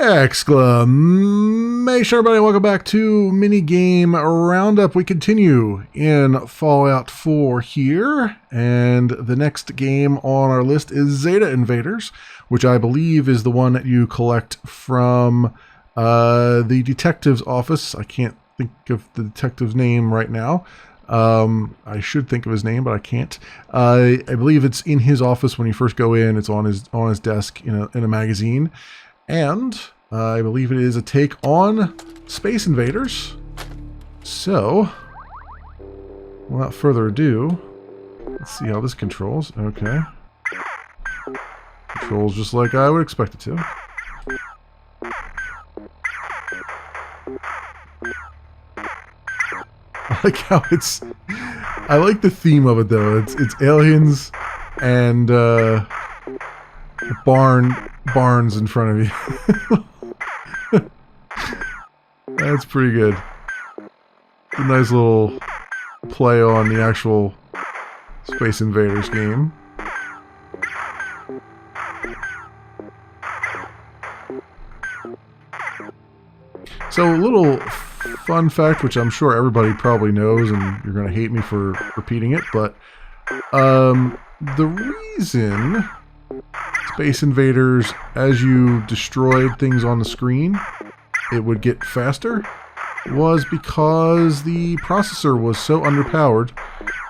Exclamation, everybody, welcome back to minigame Roundup. We continue in Fallout 4 here, and the next game on our list is Zeta Invaders, which I believe is the one that you collect from the detective's office. I can't think of the detective's name right now. I should think of his name, but I can't. I believe it's in his office when you first go in. It's on his desk in a magazine. And I believe it is a take on Space Invaders. So, without further ado, let's see how this controls. Okay. Controls just like I would expect it to. I like how it's... I like the theme of it, though. It's aliens and barns in front of you. That's pretty good. A nice little play on the actual Space Invaders game. So a little fun fact, which I'm sure everybody probably knows, and you're going to hate me for repeating it, but the reason Space Invaders, as you destroyed things on the screen, it would get faster, was because the processor was so underpowered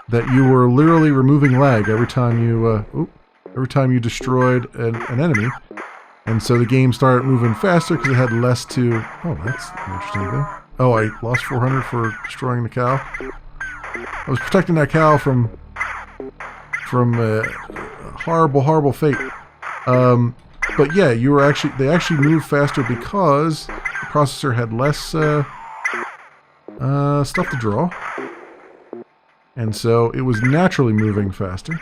that you were literally removing lag every time you destroyed an enemy, and so the game started moving faster because it had less to... Oh, that's an interesting thing. Oh, I lost 400 for destroying the cow. I was protecting that cow from horrible fate. But yeah, they actually moved faster because the processor had less stuff to draw, and so it was naturally moving faster.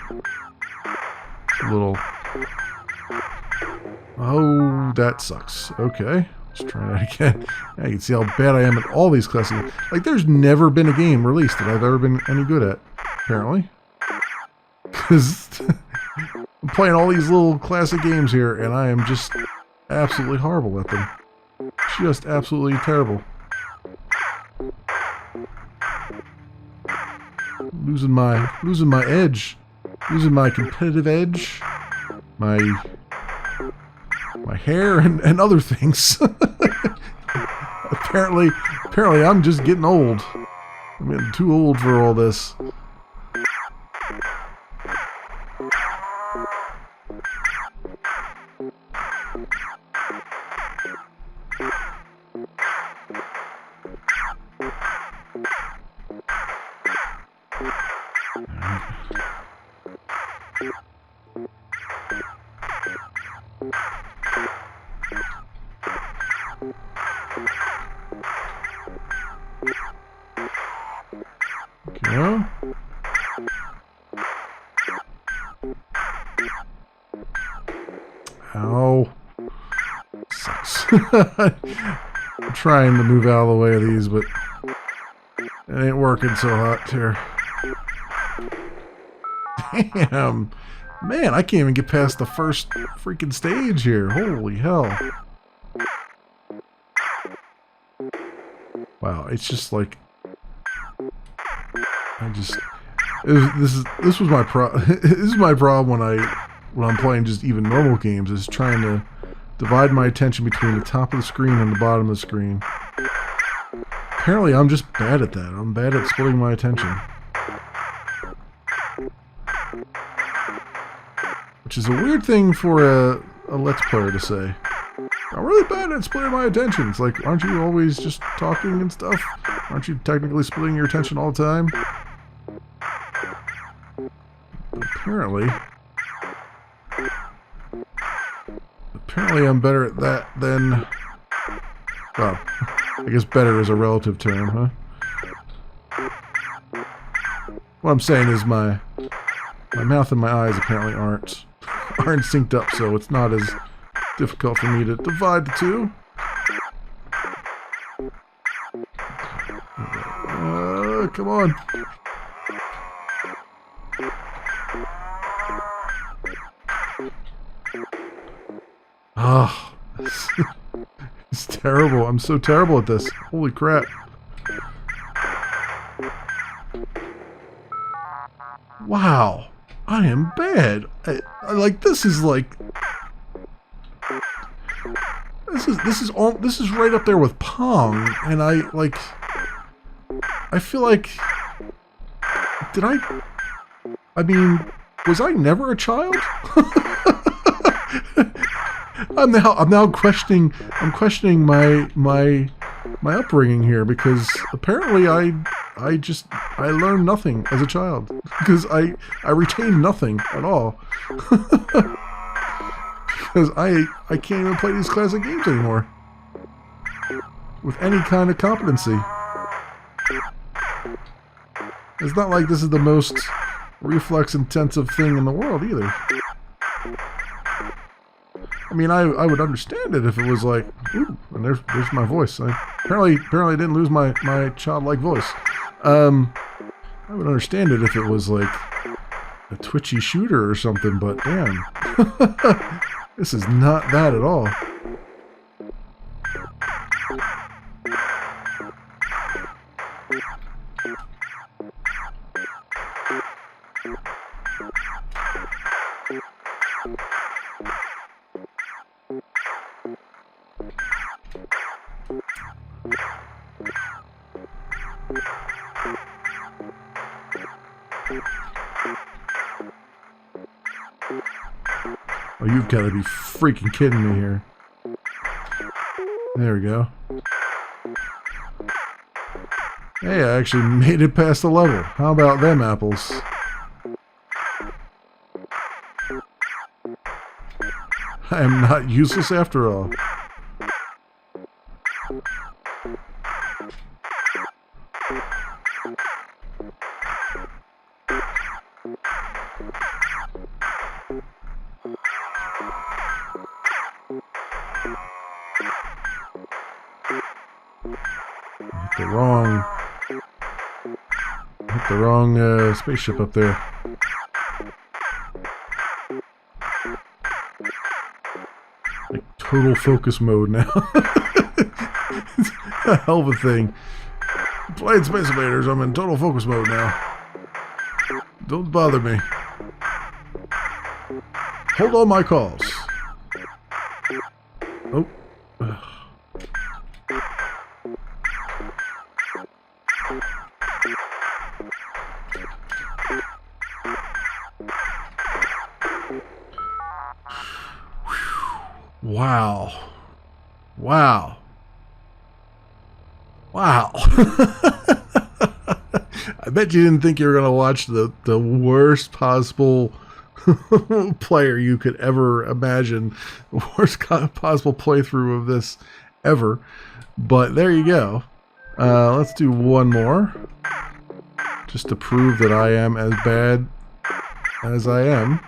A little... Oh, that sucks. Okay, let's try that again. Yeah, you can see how bad I am at all these classic... Like, there's never been a game released that I've ever been any good at, apparently. Because... I'm playing all these little classic games here, and I am just absolutely horrible at them. Just absolutely terrible. Losing my edge. Losing my competitive edge. My hair and other things. Apparently I'm just getting old. I'm getting too old for all this. Okay. Ow. Sucks. I'm trying to move out of the way of these, but it ain't working so hot here. Damn. Man, I can't even get past the first freaking stage here. Holy hell. Wow, it's just like... This was my this is my problem when I'm playing just even normal games, is trying to divide my attention between the top of the screen and the bottom of the screen. Apparently I'm just bad at that. I'm bad at splitting my attention. Which is a weird thing for a Let's Player to say. I'm really bad at splitting my attention. It's like, aren't you always just talking and stuff? Aren't you technically splitting your attention all the time? Apparently I'm better at that than... Well, I guess better is a relative term, huh? What I'm saying is my mouth and my eyes apparently aren't synced up, so it's not as difficult for me to divide the two. Come on. Oh, It's terrible. I'm so terrible at this. Holy crap. Wow. I am bad. I like, this is like... This is right up there with Pong, and I feel like, I mean, was I never a child? I'm now questioning my upbringing here, because apparently I learned nothing as a child, because I retained nothing at all. Because I can't even play these classic games anymore with any kind of competency. It's not like this is the most reflex-intensive thing in the world either. I mean, I would understand it if it was like, ooh, and there's my voice. Apparently I didn't lose my childlike voice. I would understand it if it was like a twitchy shooter or something, but damn. This is not that at all. Oh, you've got to be freaking kidding me here. There we go. Hey, I actually made it past the level. How about them apples? I am not useless after all. Hit the wrong spaceship up there. Like total focus mode now. It's a hell of a thing. Playing Space Invaders, I'm in total focus mode now. Don't bother me. Hold all my calls. Oh. Wow. Wow. Wow. I bet you didn't think you were going to watch the worst possible player you could ever imagine. The worst possible playthrough of this ever. But there you go. Let's do one more. Just to prove that I am as bad as I am.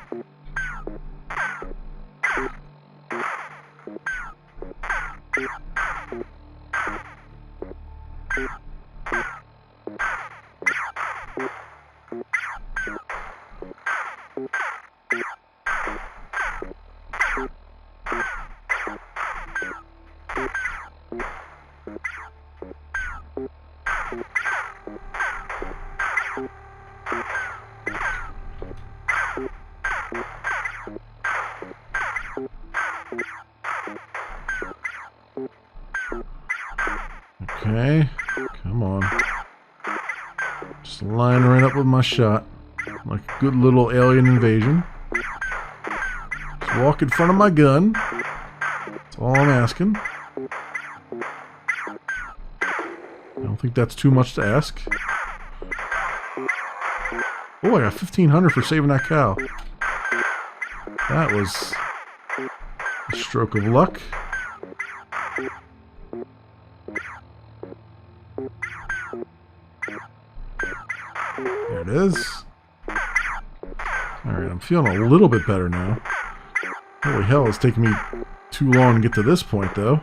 Okay, come on. Just line right up with my shot. Like a good little alien invasion. Just walk in front of my gun. That's all I'm asking. I don't think that's too much to ask. Oh, I got 1,500 for saving that cow. That was a stroke of luck. There it is. Alright, I'm feeling a little bit better now. Holy hell, it's taking me too long to get to this point, though.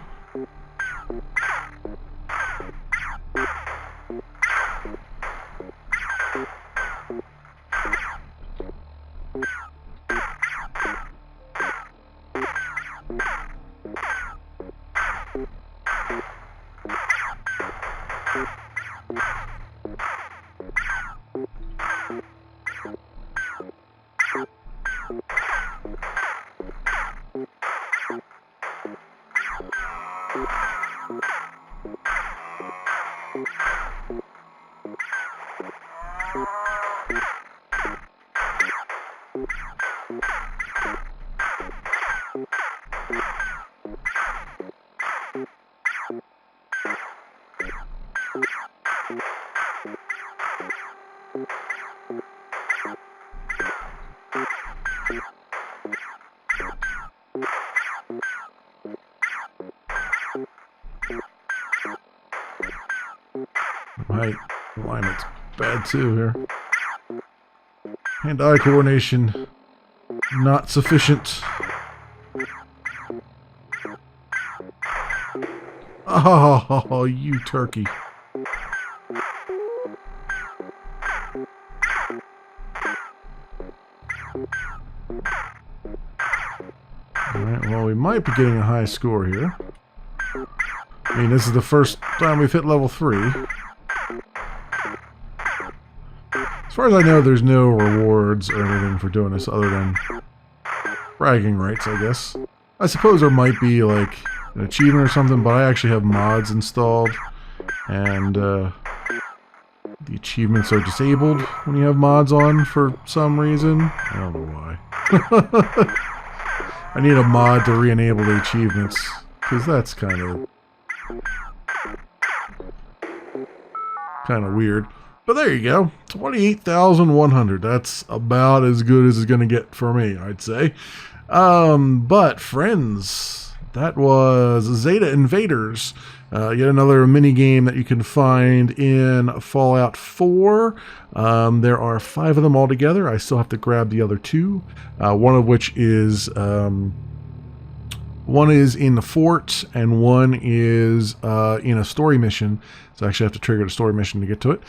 My alignment's bad too here. Hand-eye coordination not sufficient. Oh, you turkey. Alright, well, we might be getting a high score here. I mean, this is the first time we've hit level 3. As far as I know, there's no rewards or anything for doing this other than bragging rights, I guess. I suppose there might be, like, an achievement or something, but I actually have mods installed, and the achievements are disabled when you have mods on for some reason. I don't know why. I need a mod to re-enable the achievements, because that's kind of weird. But there you go, 28,100. That's about as good as it's going to get for me, I'd say. But friends, that was Zeta Invaders. Yet another mini game that you can find in Fallout 4. There are 5 of them altogether. I still have to grab the other 2. One of which is one is in the fort, and one is in a story mission. So I actually have to trigger the story mission to get to it.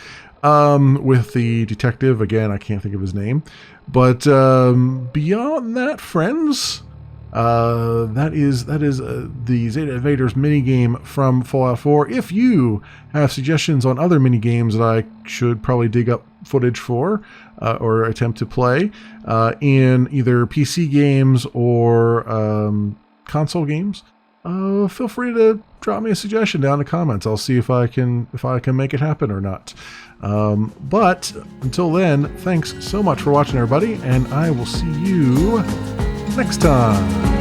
With the detective, again, I can't think of his name. But beyond that, friends, that is the Zeta Invaders minigame from Fallout 4. If you have suggestions on other minigames that I should probably dig up footage for or attempt to play in either PC games or console games, feel free to drop me a suggestion down in the comments. I'll see if I can make it happen or not. But until then, thanks so much for watching, everybody, and I will see you next time.